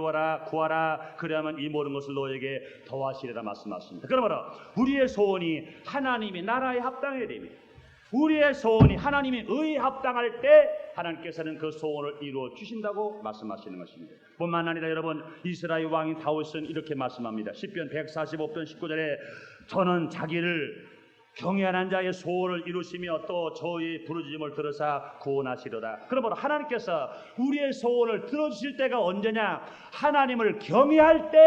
구하라. 그러면 이 모든 것을 너에게 더하시리라 말씀하십니다. 그러므로 우리의 소원이 하나님의 나라에 합당해야 됩니다. 우리의 소원이 하나님의 의에 합당할 때 하나님께서는 그 소원을 이루어 주신다고 말씀하시는 것입니다. 뿐만 아니라 여러분, 이스라엘 왕인 다윗은 이렇게 말씀합니다. 시편 145편 19절에 저는 자기를 경외하는 자의 소원을 이루시며 또 저의 부르짖음을 들으사 구원하시리로다. 그러므로 하나님께서 우리의 소원을 들어주실 때가 언제냐? 하나님을 경외할 때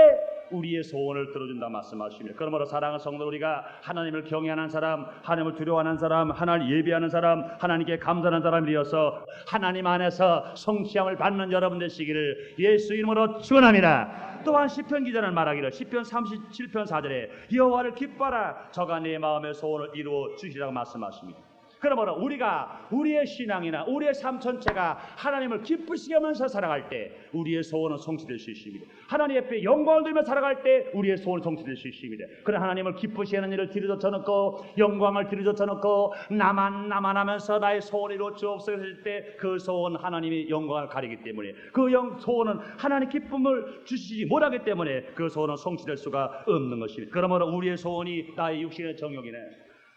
우리의 소원을 들어준다 말씀하십니다. 그러므로 사랑하는 성도, 우리가 하나님을 경외하는 사람, 하나님을 두려워하는 사람, 하나님을 예배하는 사람, 하나님께 감사하는 사람이 되어서 하나님 안에서 성취함을 받는 여러분 되시기를 예수 이름으로 축원합니다. 또한 시편 기자는 말하기를 시편 37편 4절에 여호와를 기뻐하라 저가 내 마음의 소원을 이루어 주시라고 말씀하십니다. 그러므로 우리가 우리의 신앙이나 우리의 삶 전체가 하나님을 기쁘시게 하면서 살아갈 때 우리의 소원은 성취될 수 있습니다. 하나님 앞에 영광을 들며 살아갈 때 우리의 소원은 성취될 수 있습니다. 그런 하나님을 기쁘시게 하는 일을 뒤로 젖혀놓고 영광을 뒤로 젖혀놓고 나만 하면서 나의 소원을 이루어 주옵소서 했을 때 그 소원 하나님이 영광을 가리기 때문에 그 소원은 하나님 기쁨을 주시지 못하기 때문에 그 소원은 성취될 수가 없는 것입니다. 그러므로 우리의 소원이 나의 육신의 정욕이네,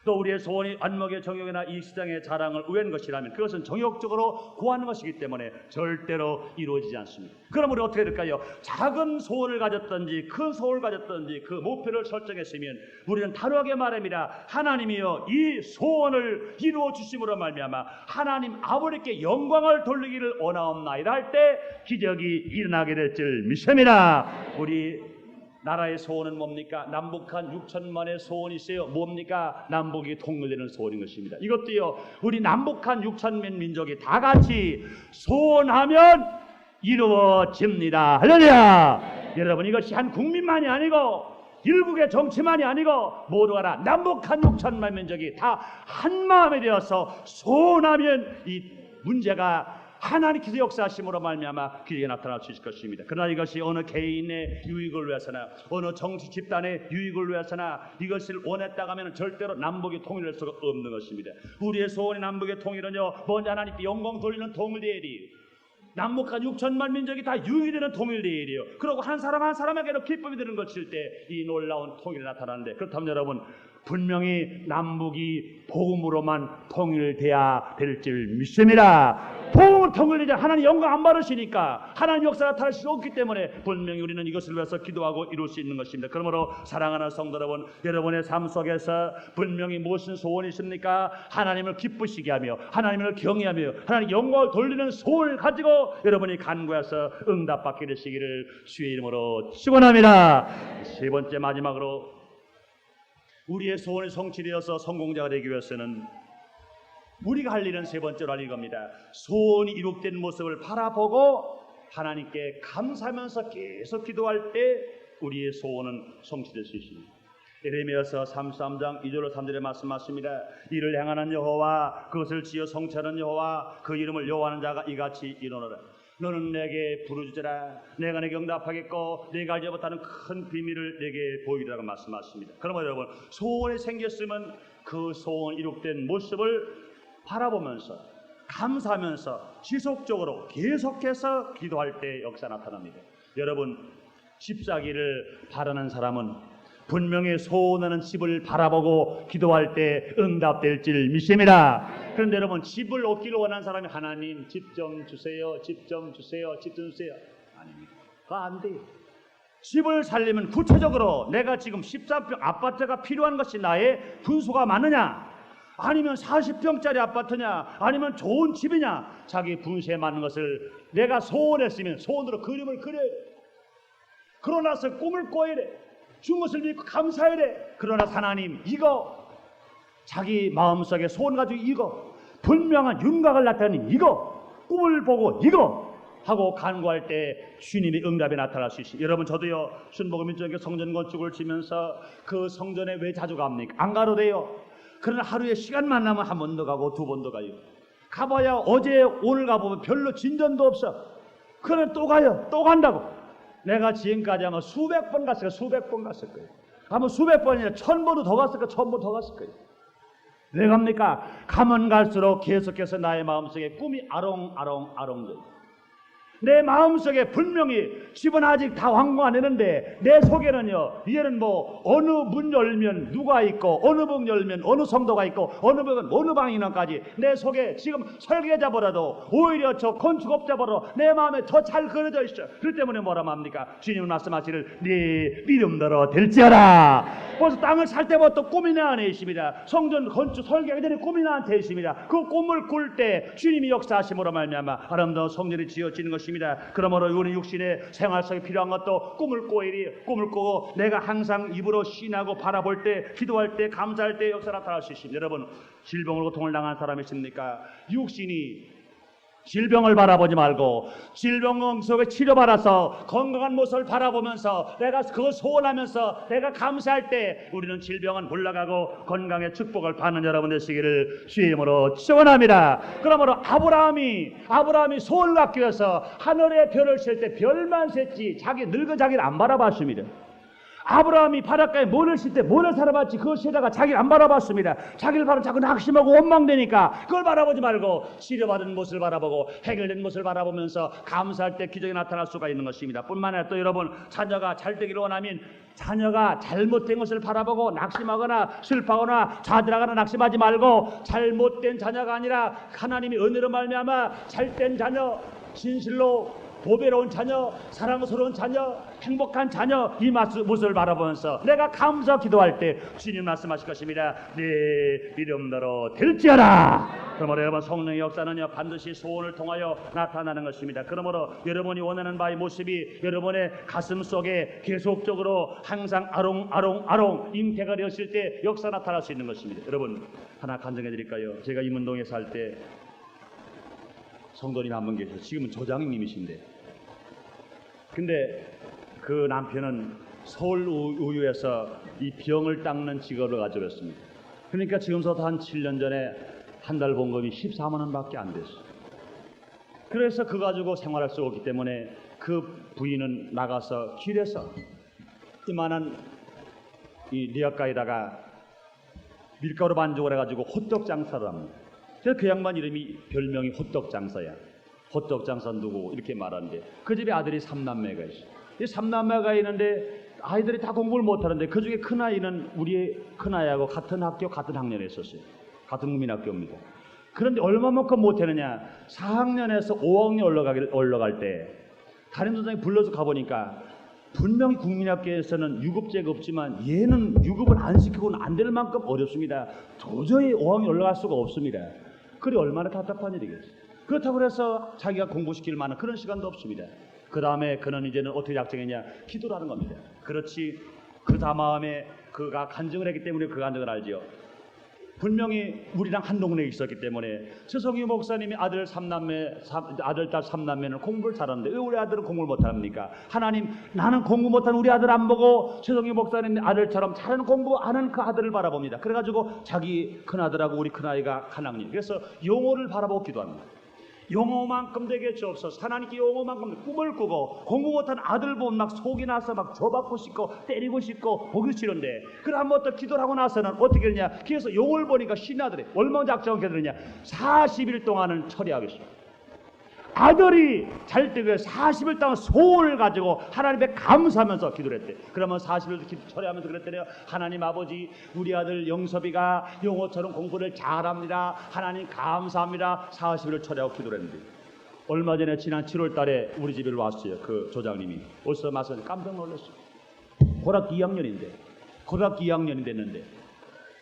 또 우리의 소원이 안목의 정욕이나 이 세상의 자랑을 위한 것이라면 그것은 정욕적으로 구하는 것이기 때문에 절대로 이루어지지 않습니다. 그럼 우리 어떻게 될까요? 작은 소원을 가졌든지 큰 소원을 가졌든지 그 목표를 설정했으면 우리는 단호하게 말합니다. 하나님이여 이 소원을 이루어 주심으로 말미암아 하나님 아버지께 영광을 돌리기를 원하옵나이다 할 때 기적이 일어나게 될 줄 믿습니다. 우리 나라의 소원은 뭡니까? 남북한 6천만의 소원이 있어요. 뭡니까? 남북이 통일되는 소원인 것입니다. 이것도요, 우리 남북한 6천만 민족이 다 같이 소원하면 이루어집니다. 할렐루야! 여러분, 이것이 한 국민만이 아니고 일국의 정치만이 아니고 모두가 다 남북한 6천만 민족이 다 한마음이 되어서 소원하면 이 문제가 하나님께서 역사하심으로 말미암아 기적이 나타날 수 있을 것입니다. 그러나 이것이 어느 개인의 유익을 위해서나 어느 정치 집단의 유익을 위해서나 이것을 원했다고 하면 절대로 남북이 통일될 수가 없는 것입니다. 우리의 소원이 남북의 통일은요, 먼저 하나님께 영광 돌리는 통일대회이에요. 남북한 6천만 민족이 다 유익이 되는 통일대회이에요. 그리고 한 사람 한 사람에게도 기쁨이 되는 것일 때 이 놀라운 통일이 나타나는데, 그렇다면 여러분, 분명히 남북이 복음으로만 통일돼야 될 줄 믿습니다. 복음으로 통일되자 하나님 영광 안 받으시니까 하나님 역사가 나타날 수 없기 때문에 분명히 우리는 이것을 위해서 기도하고 이룰 수 있는 것입니다. 그러므로 사랑하는 성도 여러분, 여러분의 삶 속에서 분명히 무슨 소원이 있습니까? 하나님을 기쁘시게 하며 하나님을 경외하며 하나님 영광을 돌리는 소원을 가지고 여러분이 간구해서 응답받게 되시기를 주의 이름으로 축원합니다. 세 번째, 마지막으로 우리의 소원이 성취되어서 성공자가 되기 위해서는 우리가 할 일은 세 번째로 할 이겁니다. 소원이 이룩된 모습을 바라보고 하나님께 감사하면서 계속 기도할 때 우리의 소원은 성취될 수 있습니다. 예레미야서 33장 2절로 3절에 말씀하십니다. 이를 향하는 여호와, 그것을 지어 성취하는 여호와, 그 이름을 여호와하는 자가 이같이 이르노라. 너는 내게 부르짖으라. 내가 내게 응답하겠고 내가 알지 못하는 큰 비밀을 내게 보이리라고 말씀하십니다. 그러면 여러분, 소원이 생겼으면 그 소원 이룩된 모습을 바라보면서 감사하면서 지속적으로 계속해서 기도할 때 역사 나타납니다. 여러분, 집 사기를 바라는 사람은 분명히 소원하는 집을 바라보고 기도할 때 응답될 줄 믿습니다. 그런데 여러분, 집을 얻기를 원하는 사람이 하나님 집 좀 주세요, 집 좀 주세요, 집 좀 주세요. 아닙니다. 그거 안 돼요. 집을 살려면 구체적으로 내가 지금 14평 아파트가 필요한 것이 나의 분수가 맞느냐, 아니면 40평짜리 아파트냐, 아니면 좋은 집이냐, 자기 분수에 맞는 것을 내가 소원했으면 소원으로 그림을 그려야 돼. 그러고 나서 꿈을 꿔야 돼. 준 것을 믿고 감사해야 돼. 그러나 하나님, 이거 자기 마음속에 소원 가지고 이거 분명한 윤곽을 나타내는 이거 꿈을 보고 이거 하고 간구할 때 주님이 응답에 나타날 수 있습니다. 여러분, 저도요 순복음민족의 성전 건축을 지면서 그 성전에 왜 자주 갑니까? 안 가도 돼요. 그러나 하루에 시간만 나면 한 번 더 가고 두 번 더 가요. 가봐야 어제 오늘 가보면 별로 진전도 없어. 그러나 또 가요. 또 간다고. 내가 지금까지 아마 수백 번 갔을 거예요. 수백 번 갔을 거예요. 아마 수백 번이나 1000번도 더 갔을 거예요. 1000번 더 갔을 거예요. 왜 갑니까? 가면 갈수록 계속해서 나의 마음속에 꿈이 아롱아롱 내 마음속에 분명히 집은 아직 다 완공 안 했는데 내 속에는요, 이제는 뭐 어느 문 열면 누가 있고 어느 문 열면 어느 성도가 있고 어느 벽은 어느 방이나까지 내 속에 지금 설계자보다도 오히려 저 건축업자보다 내 마음에 더 잘 그려져 있어. 그 때문에 뭐라 합니까? 주님 말씀하시를 네 믿음대로 될지어라. 벌써 땅을 살 때부터 꿈이 내 안에 있습니다. 성전 건축 설계하기 전에 꿈이 나한테 있습니다. 그 꿈을 꿀 때 주님이 역사하심으로 말미암아 아름다운 성전이 지어지는 것입니다. 그러므로 우리 육신의 생활 속에 필요한 것도 꿈을 꾸고 내가 항상 입으로 신하고 바라볼 때, 기도할 때, 감사할 때 역사 나타날 수 있습니다. 여러분, 질병으로 고통을 당한 사람이 있습니까? 육신이 질병을 바라보지 말고 질병 속에 치료받아서 건강한 모습을 바라보면서 내가 그걸 소원하면서 내가 감사할 때 우리는 질병은 물러가고 건강의 축복을 받는 여러분 되시기를 주의 이름으로 축원합니다. 그러므로 아브라함이 소원을 갖기 위해서 하늘의 별을 셀 때 별만 셌지 늙은 자기를 안 바라봤습니다. 아브라함이 바닷가에 모를 칠 때 모를 살아봤지 그걸 세다가 자기를 안 바라봤습니다. 자기를 바라보면 자꾸 낙심하고 원망되니까 그걸 바라보지 말고 치료받은 모습을 바라보고 해결된 모습을 바라보면서 감사할 때 기적이 나타날 수가 있는 것입니다. 뿐만 아니라 또 여러분, 자녀가 잘 되기를 원하면 자녀가 잘못된 것을 바라보고 낙심하거나 슬퍼하거나 좌절하거나 낙심하지 말고 잘못된 자녀가 아니라 하나님이 은혜로 말미암아 잘된 자녀, 진실로 보배로운 자녀, 사랑스러운 자녀, 행복한 자녀, 이 모습을 바라보면서 내가 감사 기도할 때 주님 말씀하실 것입니다. 네 믿음대로 될지어라. 그러므로 여러분, 성령의 역사는요 반드시 소원을 통하여 나타나는 것입니다. 그러므로 여러분이 원하는 바의 모습이 여러분의 가슴 속에 계속적으로 항상 아롱아롱 잉태가 되었을 때 역사 나타날 수 있는 것입니다. 여러분, 하나 간증해 드릴까요? 제가 임은동에 살 때 성도님 한 분 계셔서 지금은 조장님이신데, 근데 그 남편은 서울 우유에서 이 병을 닦는 직업을 가지고 있습니다. 그러니까 지금부터 한 7년 전에 한 달 봉급이 14만 원밖에 안 됐어요. 그래서 그거 가지고 생활할 수 없기 때문에 그 부인은 나가서 길에서 이만한 이 리어가에다가 밀가루 반죽을 해가지고 호떡 장사를 합니다. 그래서 그 양반 이름이 별명이 호떡 장사야. 호떡 장사 누구 이렇게 말하는데, 그 집에 아들이 3남매가 있어. 이 3남매가 있는데 아이들이 다 공부를 못하는데 그 중에 큰아이는 우리 큰아이하고 같은 학교 같은 학년에 있었어요. 같은 국민학교입니다. 그런데 얼마만큼 못했느냐, 4학년에서 5학년 올라갈 때 담임 선생님이 불러서 가보니까 분명히 국민학교에서는 유급제가 없지만 얘는 유급을 안 시키고는 안 될 만큼 어렵습니다. 도저히 5학년 올라갈 수가 없습니다. 그래 얼마나 답답한 일이겠어요. 그렇다고 해서 자기가 공부시킬 만한 그런 시간도 없습니다. 그 다음에 그는 이제는 어떻게 작정했냐, 기도를 하는 겁니다. 그렇지, 그 다음에 그가 간증을 했기 때문에 그 간증을 알지요. 분명히 우리랑 한 동네에 있었기 때문에 최성희 목사님이 아들, 딸 3남매는 공부를 잘하는데 왜 우리 아들은 공부를 못합니까? 하나님, 나는 공부 못하는 우리 아들 안 보고 최성희 목사님 아들처럼 잘하는 공부하는 그 아들을 바라봅니다. 그래가지고 자기 큰아들하고 우리 큰아이가 한 학년, 그래서 영어를 바라보고 기도합니다. 영어만큼 되게 주옵소서. 하나님께 영어만큼 꿈을 꾸고 공부 못하는 아들 보면 막 속이 나서 막 줘받고 싶고 때리고 싶고 보기 싫은데, 그래 한번 또 기도를 하고 나서는 어떻게 되냐, 그래서 영어를 보니까 신하들이 얼마나 작정하게 되느냐, 40일 동안은 처리하겠습니다. 아들이 잘 때 40일 동안 소원을 가지고 하나님께 감사하면서 기도를 했대. 그러면 40일 처리하면서 그랬더래요. 하나님 아버지, 우리 아들 영섭이가 영어처럼 공부를 잘합니다. 하나님 감사합니다. 40일을 처리하고 기도를 했는데, 얼마 전에 지난 7월 달에 우리 집에 왔어요. 그 조장님이 어디서 와서 깜짝 놀랐어요. 고등학교 2학년이 됐는데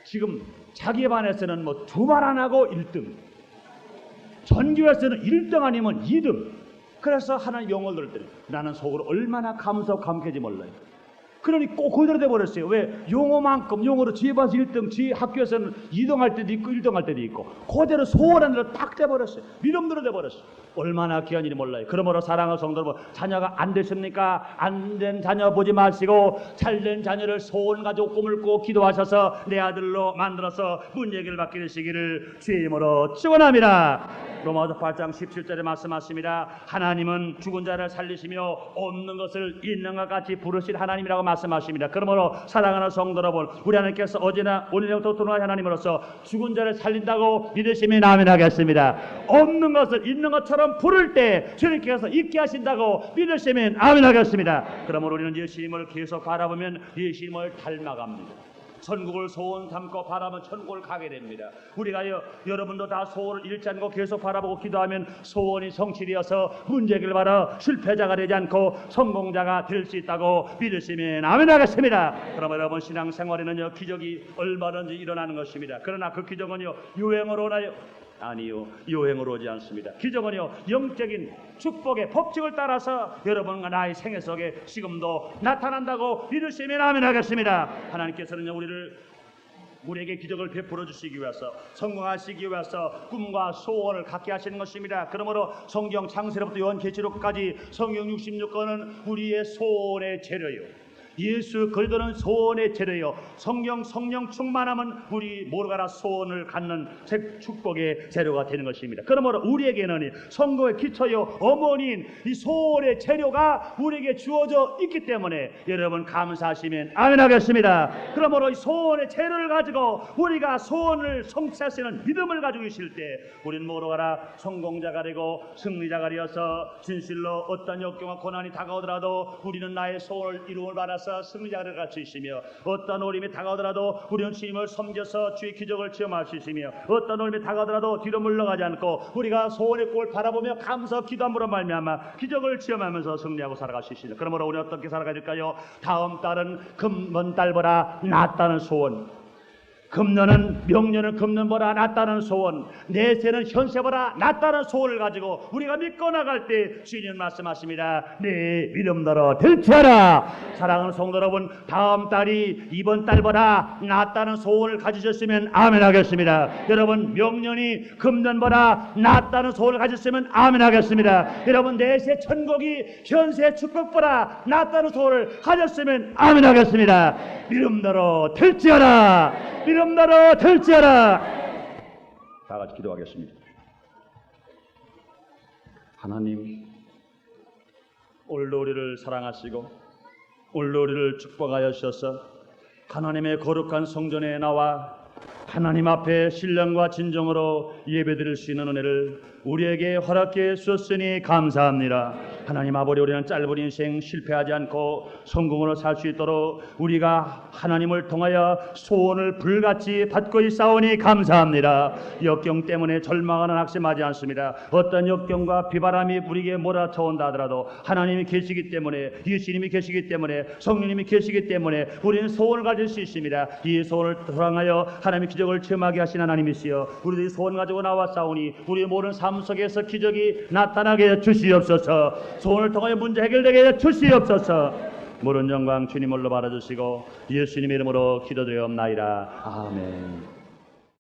지금 자기 반에서는 뭐 두말 안 하고 1등, 전교에서는 1등 아니면 2등. 그래서 하나님 영어를 들을 때 나는 속으로 얼마나 감사하고 감격한지 몰라요. 그러니 꼭 그대로 돼버렸어요. 왜? 용어만큼 용어로 지혜반에서 1등, 지혜 학교에서는 2등할 때도 있고 1등할 때도 있고 그대로 소원한 대로 딱 돼버렸어요. 믿음대로 돼버렸어요. 얼마나 귀한 일이 몰라요. 그러므로 사랑하는 성도 여러분, 자녀가 안 되십니까? 안 된 자녀 보지 마시고 잘된 자녀를 소원 가지고 꿈을 꾸고 기도하셔서 내 아들로 만들어서 문제를 받게 되시기를 주의 이름으로 축원합니다. 로마서 8장 17절에 말씀하십니다. 하나님은 죽은 자를 살리시며 없는 것을 있는 것 같이 부르실 하나님이라고 말씀하십니다. 그러므로 사랑하는 성도 여러분, 우리 하나님께서 어제나 오늘부터 통한 하나님으로서 죽은 자를 살린다고 믿으시면 아멘 하겠습니다. 없는 것을 있는 것처럼 부를 때 주님께서 있게 하신다고 믿으시면 아멘 하겠습니다. 그러므로 우리는 예수님을 계속 바라보면 예수님을 닮아갑니다. 천국을 소원 삼고 바라면 천국을 가게 됩니다. 우리가 여러분도 다 소원을 잃지 않고 계속 바라보고 기도하면 소원이 성취되어서 문제를 받아 실패자가 되지 않고 성공자가 될 수 있다고 믿으시면 아멘 하겠습니다. 그러면 여러분 신앙생활에는요 기적이 얼마든지 일어나는 것입니다. 그러나 그 기적은요 유행으로 오나요? 아니요, 유행으로 오지 않습니다. 기적은요 영적인 축복의 법칙을 따라서 여러분과 나의 생애 속에 지금도 나타난다고 믿으시면 아멘 하겠습니다. 하나님께서는요 우리에게 기적을 베풀어 주시기 위해서 성공하시기 위해서 꿈과 소원을 갖게 하시는 것입니다. 그러므로 성경 창세로부터 요한계시록까지 성경 66권은 우리의 소원의 재료요, 예수 그리스도는 소원의 재료요, 성령 충만하면 우리 모두가 소원을 갖는 축복의 재료가 되는 것입니다. 그러므로 우리에게는 성공의 기초요 어머니인 이 소원의 재료가 우리에게 주어져 있기 때문에 여러분 감사하시면 아멘 하겠습니다. 그러므로 이 소원의 재료를 가지고 우리가 소원을 성취할 수 있는 믿음을 가지고 있을 때 우리는 모두가 성공자가 되고 승리자가 되어서 진실로 어떤 역경과 고난이 다가오더라도 우리는 나의 소원을 이루을 받아서 승리자를 갈 수 있으며 어떤 어려움이 다가오더라도 우리는 주님을 섬겨서 주의 기적을 체험할 수 있으며 어떤 어려움이 다가오더라도 뒤로 물러가지 않고 우리가 소원의 꼴을 바라보며 감사 기도함으로 말미암아 기적을 체험하면서 승리하고 살아갈 수 있습니다. 그러므로 우리 어떻게 살아가야 될까요? 다음 달은 금년 달보다 낫다는 소원, 금년은 명년은 금년보다 낫다는 소원, 내세는 현세보다 낫다는 소원을 가지고 우리가 믿고 나갈 때 주님 말씀하십니다. 내 믿음대로 될지어다. 사랑하는 성도 여러분, 다음 달이 이번 달보다 낫다는 소원을 가지셨으면 아멘 하겠습니다. 여러분 명년이 금년보다 낫다는 소원을 가졌으면 아멘 하겠습니다. 여러분 내세 천국이 현세 축복보다 낫다는 소원을 가졌으면 아멘 하겠습니다. 믿음대로 될지어다. 믿음대로 될지어다. 다 같이 기도하겠습니다. 하나님, 오늘도 우리를 사랑하시고 오늘도 우리를 축복하여 주셔서 하나님의 거룩한 성전에 나와 하나님 앞에 신령과 진정으로 예배드릴 수 있는 은혜를 우리에게 허락해 주셨으니 감사합니다. 하나님 아버지, 우리는 짧은 인생 실패하지 않고 성공으로 살 수 있도록 우리가 하나님을 통하여 소원을 불같이 받고 있사오니 감사합니다. 역경 때문에 절망하는 낙심하지 않습니다. 어떤 역경과 비바람이 우리에게 몰아쳐온다 하더라도 하나님이 계시기 때문에, 예수님이 계시기 때문에, 성령님이 계시기 때문에 우리는 소원을 가질 수 있습니다. 이 소원을 통하여 하나님의 기적을 체험하게 하신 하나님이시여, 우리들이 소원 가지고 나왔사오니 우리의 모든 삶 속에서 기적이 나타나게 해 주시옵소서. 소원을 통하여 문제 해결되게 해 주시옵소서. 모든 영광 주님으로 받아주시고 예수님의 이름으로 기도드리옵나이다. 아멘.